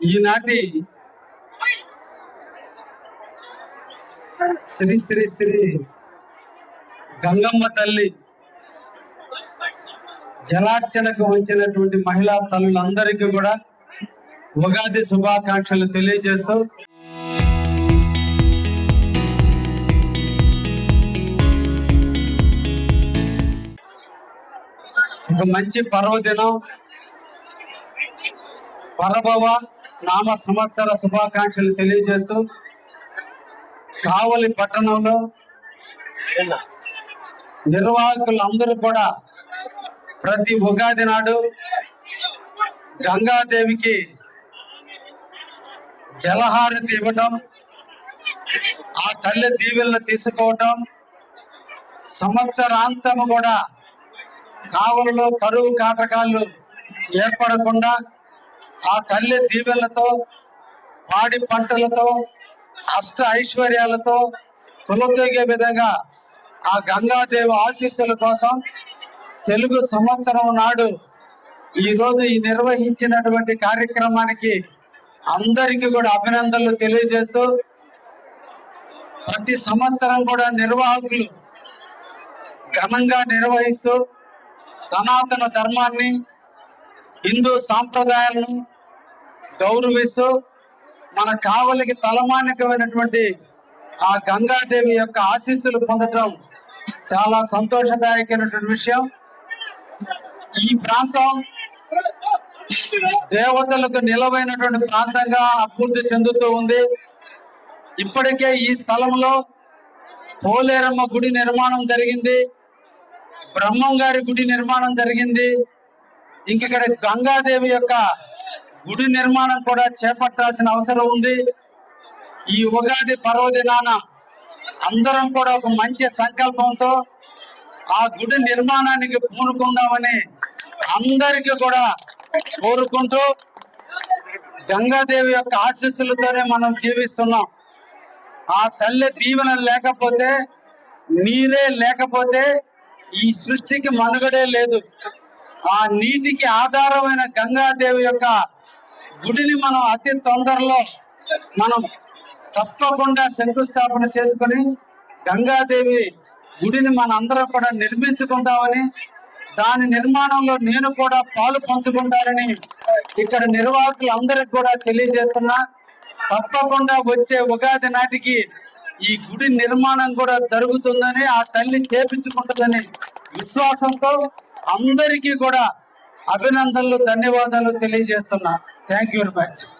ఈనాటి శ్రీ శ్రీ శ్రీ గంగమ్మ తల్లి జలార్చనకు వచ్చినటువంటి మహిళా తల్లులందరికీ కూడా ఉగాది శుభాకాంక్షలు తెలియజేస్తూ ఒక మంచి పర్వదినం పరభవ నామ సంవత్సర శుభాకాంక్షలు తెలియజేస్తూ కావలి పట్టణంలో నిర్వాహకులందరూ కూడా ప్రతి ఉగాది నాడు గంగాదేవికి జలహారతి ఇవ్వటం, ఆ తల్లి దీవెలను తీసుకోవటం, సంవత్సరాంతము కూడా కావలిలో కరువు కాటకాలు ఏర్పడకుండా ఆ తల్లి దీవెనలతో పాడి పంటలతో అష్ట ఐశ్వర్యాలతో తులతూగే విధంగా ఆ గంగాదేవి ఆశీస్సుల కోసం తెలుగు సంవత్సరం నాడు ఈరోజు ఈ నిర్వహించినటువంటి కార్యక్రమానికి అందరికీ కూడా అభినందనలు తెలియజేస్తూ ప్రతి సంవత్సరం కూడా నిర్వాహకులు ఘనంగా నిర్వహిస్తూ సనాతన ధర్మాన్ని హిందూ సాంప్రదాయాలను గౌరవిస్తూ మన కావలికి తలమానికమైనటువంటి ఆ గంగాదేవి యొక్క ఆశీస్సులు పొందటం చాలా సంతోషదాయకమైనటువంటి విషయం. ఈ ప్రాంతం దేవతలకు నిలవైనటువంటి ప్రాంతంగా అభివృద్ధి చెందుతూ ఉంది. ఇప్పటికే ఈ స్థలంలో పోలేరమ్మ గుడి నిర్మాణం జరిగింది, బ్రహ్మం గారి గుడి నిర్మాణం జరిగింది. ఇక్కడ గంగాదేవి యొక్క గుడి నిర్మాణం కూడా చేపట్టాల్సిన అవసరం ఉంది. ఈ ఉగాది పర్వదినాన అందరం కూడా ఒక మంచి సంకల్పంతో ఆ గుడి నిర్మాణానికి పూనుకుందామని అందరికీ కూడా కోరుకుంటూ, గంగాదేవి యొక్క ఆశీస్సులతోనే మనం జీవిస్తున్నాం. ఆ తల్లి దీవెన లేకపోతే, నీరే లేకపోతే ఈ సృష్టికి మనుగడే లేదు. ఆ నీటికి ఆధారమైన గంగాదేవి యొక్క గుడిని మనం అతి తొందరలో మనం తప్పకుండా శంకుస్థాపన చేసుకుని గంగాదేవి గుడిని మన అందరం కూడా నిర్మించుకుందామని, దాని నిర్మాణంలో నేను కూడా పాలు పంచుకుంటానని ఇక్కడ నిర్వాహకులు అందరికి కూడా తెలియజేస్తున్నా. తప్పకుండా వచ్చే ఉగాది నాటికి ఈ గుడి నిర్మాణం కూడా జరుగుతుందని, ఆ తల్లి చేపించుకుంటుందని విశ్వాసంతో అందరికీ కూడా అభినందనలు, ధన్యవాదాలు తెలియజేస్తున్నా. Thank you very much.